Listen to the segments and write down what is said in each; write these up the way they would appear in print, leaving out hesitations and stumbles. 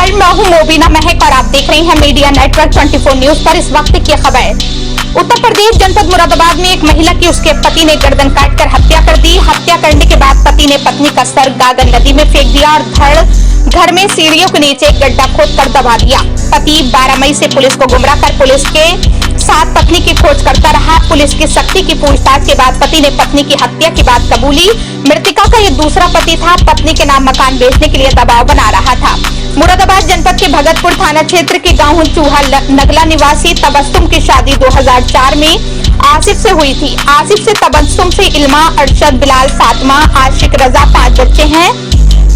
नमस्कार, मैं हूं मोबिना महक और आप देख रहे हैं मीडिया नेटवर्क 24 न्यूज पर इस वक्त की खबर। उत्तर प्रदेश जनपद मुरादाबाद में एक महिला की उसके पति ने गर्दन काटकर हत्या कर दी। हत्या करने के बाद पति ने पत्नी का सर गागन नदी में फेंक दिया और धड़ घर में सीढ़ियों के नीचे एक गड्ढा खोदकर दबा दिया। पति 12 मई से पुलिस को गुमराह कर पुलिस के साथ पत्नी की खोज करता रहा। पुलिस की सख्ती की पूछताछ के बाद पति ने पत्नी की हत्या की बात कबूली। मृतका का ये दूसरा पति था। पत्नी के नाम मकान बेचने के लिए दबाव बना रहा था। मुरादाबाद जनपद के भगतपुर थाना क्षेत्र के गांव चूहा नगला निवासी तबस्सुम की शादी 2004 में आसिफ से हुई थी। आसिफ से तबस्सुम से इल्मा, अरशद, बिलाल, फातिमा, आशिक, रजा 5 बच्चे हैं।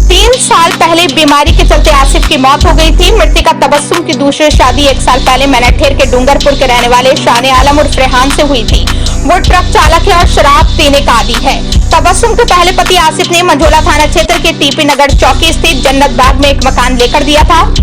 3 साल पहले बीमारी के चलते आसिफ की मौत हो गई थी। मृतका तबस्सुम की दूसरी शादी 1 साल पहले मैनाठेर के डूंगरपुर के रहने वाले शाने आलम उर्फ रेहान से हुई थी। वो ट्रक चालक है और शराब पीने का आदी है। तबस्सुम के पहले पति आसिफ ने मंझोला थाना क्षेत्र के टीपी नगर चौकी स्थित जन्नत बाग में एक मकान लेकर दिया था।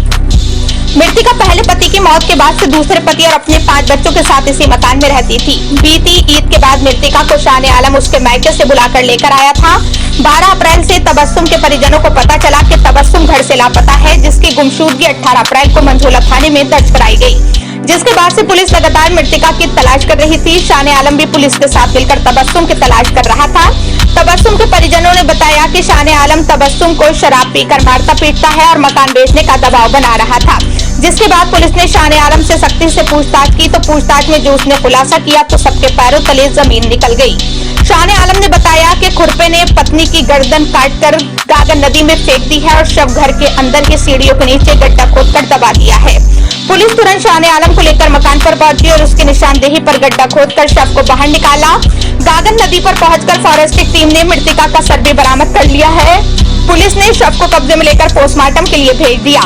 मृतका पहले पति की मौत के बाद से दूसरे पति और अपने 5 बच्चों के साथ इसी मकान में रहती थी। बीती ईद के बाद मृतका को शाने आलम उसके मायके से बुलाकर लेकर आया था। 12 अप्रैल से तबस्सुम के परिजनों को पता चला कि तबस्सुम घर से लापता है, जिसकी गुमशुदगी 18 अप्रैल को मंझोला थाने में दर्ज कराई गई, जिसके बाद से पुलिस लगातार मृतका की तलाश कर रही थी। शाने आलम भी पुलिस के साथ मिलकर तबस्सुम की तलाश कर रहा था। तबस्सुम के परिजनों ने बताया कि शाने आलम तबस्सुम को शराब पीकर मारता पीटता है और मकान बेचने का दबाव बना रहा था, जिसके बाद पुलिस ने शाने आलम से सख्ती से पूछताछ की तो पूछताछ में जो उसने खुलासा किया तो सबके पैरों तले जमीन निकल गई। शाने आलम ने बताया कि खुरपे ने पत्नी की गर्दन काटकर गागन नदी में फेंक दी है और शव घर के अंदर की सीढ़ियों के नीचे गड्ढा खोदकर दबा दिया है। पुलिस तुरंत शाने आलम को लेकर मकान पर पहुंची और उसकी निशानदेही पर गड्ढा खोदकर शव को बाहर निकाला। गागन नदी पर पहुंचकर फॉरेंसिक टीम ने मृतका का शव भी बरामद कर लिया है। पुलिस ने शव को कब्जे में लेकर पोस्टमार्टम के लिए भेज दिया।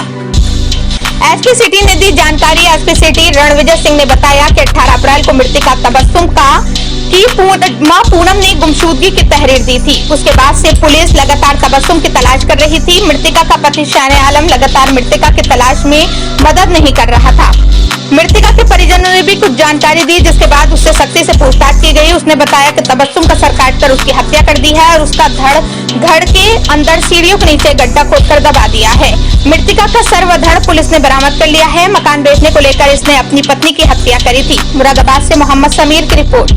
एसपी सिटी ने दी जानकारी। एसपी सिटी रणविजय सिंह ने बताया कि 18 अप्रैल को मृतका तबस्सुम की मां पूनम ने गुमशुदगी की तहरीर दी थी। उसके बाद से पुलिस लगातार तबस्सुम की तलाश कर रही थी। मृतका का पति शाने आलम लगातार मृतका की तलाश में मदद नहीं कर रहा था। मृतका के परिजनों ने भी कुछ जानकारी दी, जिसके बाद उससे सख्ती से पूछताछ की गई। उसने बताया कि तबस्सुम का सर काटकर उसकी हत्या कर दी है और उसका धड़ घर के अंदर सीढ़ियों के नीचे गड्ढा खोदकर दबा दिया है। मृतका का सर व धड़ पुलिस ने बरामद कर लिया है। मकान बेचने को लेकर इसने अपनी पत्नी की हत्या करी थी। मुरादाबाद से मोहम्मद समीर की रिपोर्ट।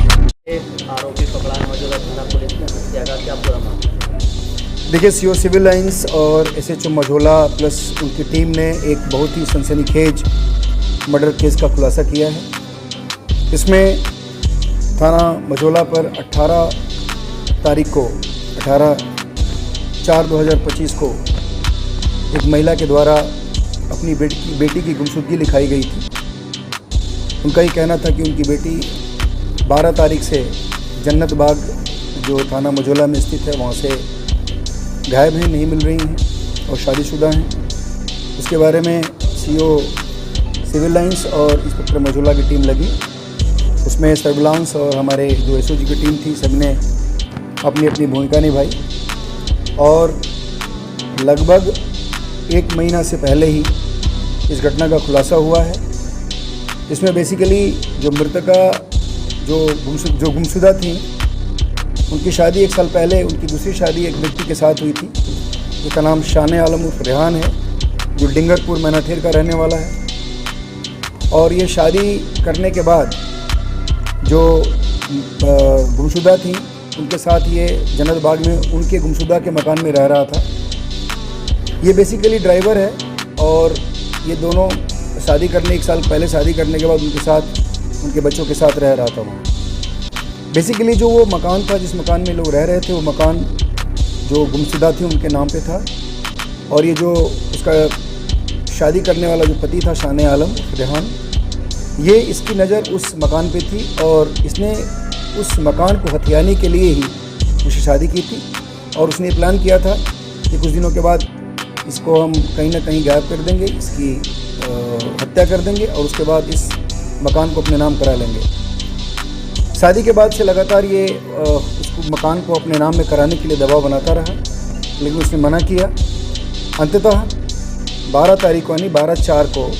आरोपी पकड़ा मौजूदा थाना पुलिस ने हत्या का क्या पूरा मामला? देखिए, सीओ सिविल लाइंस और एसएचओ मझोला प्लस उनकी टीम ने एक बहुत ही सनसनीखेज मर्डर केस का खुलासा किया है। इसमें थाना मझोला पर 18 तारीख को 18/4/2025 को एक महिला के द्वारा अपनी बेटी की गुमशुदगी लिखाई गई थी। उनका ये कहना था कि उनकी बेटी 12 तारीख से जन्नत बाग जो थाना मझोला में स्थित है वहाँ से गायब हैं, नहीं मिल रही हैं और शादीशुदा हैं। इसके बारे में सीओ सिविल लाइंस और इंस्पेक्टर मझोला की टीम लगी। उसमें सर्विलांस और हमारे जो एसओजी की टीम थी, सबने अपनी अपनी भूमिका निभाई और लगभग 1 महीना से पहले ही इस घटना का खुलासा हुआ है। इसमें बेसिकली जो मृतका जो गुमशुदा थी, उनकी शादी 1 साल पहले उनकी दूसरी शादी एक व्यक्ति के साथ हुई थी जिसका नाम शाने आलम उर्फ रेहान है, जो डिंगरपुर मैनाठेर का रहने वाला है। और ये शादी करने के बाद जो गुमशुदा थी उनके साथ ये जन्नत बाग में उनके गुमशुदा के मकान में रह रहा था। ये बेसिकली ड्राइवर है और ये दोनों शादी करने 1 साल पहले शादी करने के बाद उनके साथ उनके बच्चों के साथ रह रहा था वहाँ। बेसिकली जो वो मकान था, जिस मकान में लोग रह रहे थे, वो मकान जो गुमशुदा थी उनके नाम पे था। और ये जो उसका शादी करने वाला जो पति था शाने आलम रेहान, ये इसकी नज़र उस मकान पे थी और इसने उस मकान को हथियाने के लिए ही उससे शादी की थी। और उसने प्लान किया था कि कुछ दिनों के बाद इसको हम कहीं ना कहीं गायब कर देंगे, इसकी हत्या कर देंगे और उसके बाद इस मकान को अपने नाम करा लेंगे। शादी के बाद से लगातार ये उसको मकान को अपने नाम में कराने के लिए दबाव बनाता रहा, लेकिन उसने मना किया। अंततः 12 तारीख को यानी 12/4 को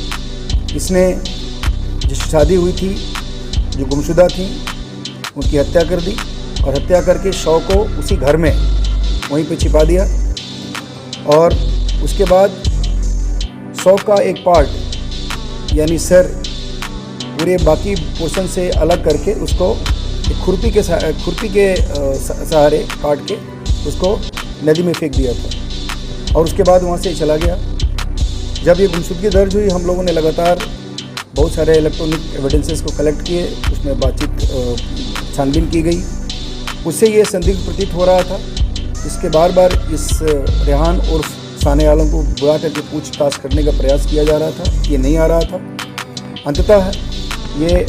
इसने जिस शादी हुई थी, जो गुमशुदा थी, उनकी हत्या कर दी और हत्या करके शव को उसी घर में वहीं पे छिपा दिया। और उसके बाद 100 का एक पार्ट यानी सर पूरे बाकी पोर्शन से अलग करके उसको एक खुरपी के सहारे काट के उसको नदी में फेंक दिया था और उसके बाद वहाँ से चला गया। जब ये गुमशुदगी दर्ज हुई, हम लोगों ने लगातार बहुत सारे इलेक्ट्रॉनिक एविडेंसेस को कलेक्ट किए, उसमें बातचीत छानबीन की गई। उससे ये संदिग्ध प्रतीत हो रहा था। इसके बार बार इस रेहान और साने आलम को बुला करके पूछताछ करने का प्रयास किया जा रहा था, ये नहीं आ रहा था। अंततः ये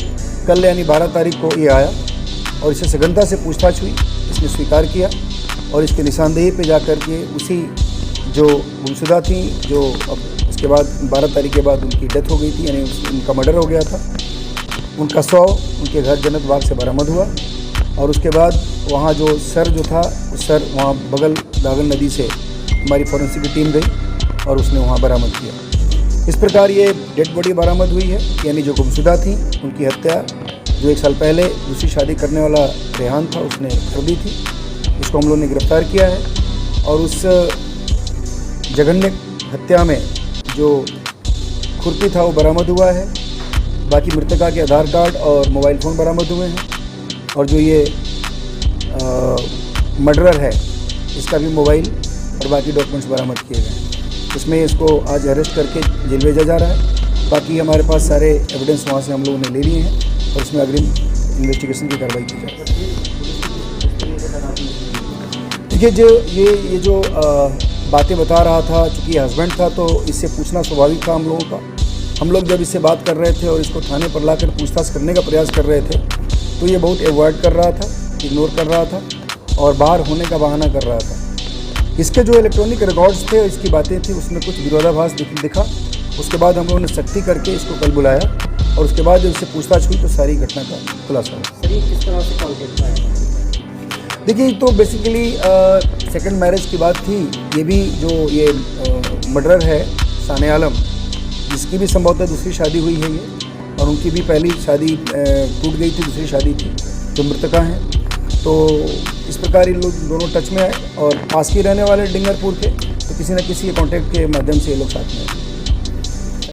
कल यानी 12 तारीख को ये आया और इससे सघनता से पूछताछ हुई। इसने स्वीकार किया और इसके निशानदेही पे जाकर के उसी जो गुमशुदा थी, जो अब उसके बाद 12 तारीख के बाद उनकी डेथ हो गई थी, यानी उनका मर्डर हो गया था, उनका शव उनके घर जन्नत बाग से बरामद हुआ। और उसके बाद वहाँ जो सर जो था, उस सर वहाँ बगल दागन नदी से हमारी फॉरेंसिक की टीम गई और उसने वहाँ बरामद किया। इस प्रकार ये डेड बॉडी बरामद हुई है, यानी जो गुमशुदा थी उनकी हत्या जो 1 साल पहले दूसरी शादी करने वाला रेहान था उसने कर दी थी। उसको हम लोगों ने गिरफ्तार किया है और उस जघन्य हत्या में जो खुरपी था वो बरामद हुआ है। बाकी मृतका के आधार कार्ड और मोबाइल फ़ोन बरामद हुए हैं और जो ये मर्डरर है इसका भी मोबाइल और बाकी डॉक्यूमेंट्स बरामद किए गए। इसमें इसको आज अरेस्ट करके जेल भेजा जा रहा है। बाकी हमारे पास सारे एविडेंस वहाँ से हम लोगों ने ले लिए हैं और इसमें अग्रिम इन्वेस्टिगेशन की कार्रवाई की जाए। देखिए, जो ये जो बातें बता रहा था, चूँकि हस्बैंड था तो इससे पूछना स्वाभाविक था हम लोगों का। हम लोग जब इससे बात कर रहे थे और इसको थाने पर लाकर पूछताछ करने का प्रयास कर रहे थे तो ये बहुत अवॉइड कर रहा था, इग्नोर कर रहा था और बाहर होने का बहाना कर रहा था। इसके जो इलेक्ट्रॉनिक रिकॉर्ड्स थे, इसकी बातें थी, उसमें कुछ विरोधाभास दिखा। उसके बाद हम लोगों ने सख्ती करके इसको कल बुलाया और उसके बाद जब इससे पूछताछ हुई तो सारी घटना का खुलासा हुआ। सर, ये किस तरह से कॉन्टेक्ट आया? देखिए, तो बेसिकली सेकंड मैरिज की बात थी। ये भी जो ये मर्डरर है साने आलम, जिसकी भी संभवतः दूसरी शादी हुई है ये, और उनकी भी पहली शादी टूट गई थी, दूसरी शादी थी, जो मृतका हैं। तो इस प्रकार ये लोग दोनों टच में आए और पास के रहने वाले डिंगरपुर के, तो किसी न किसी कॉन्टैक्ट के माध्यम से ये लोग साथ में आए।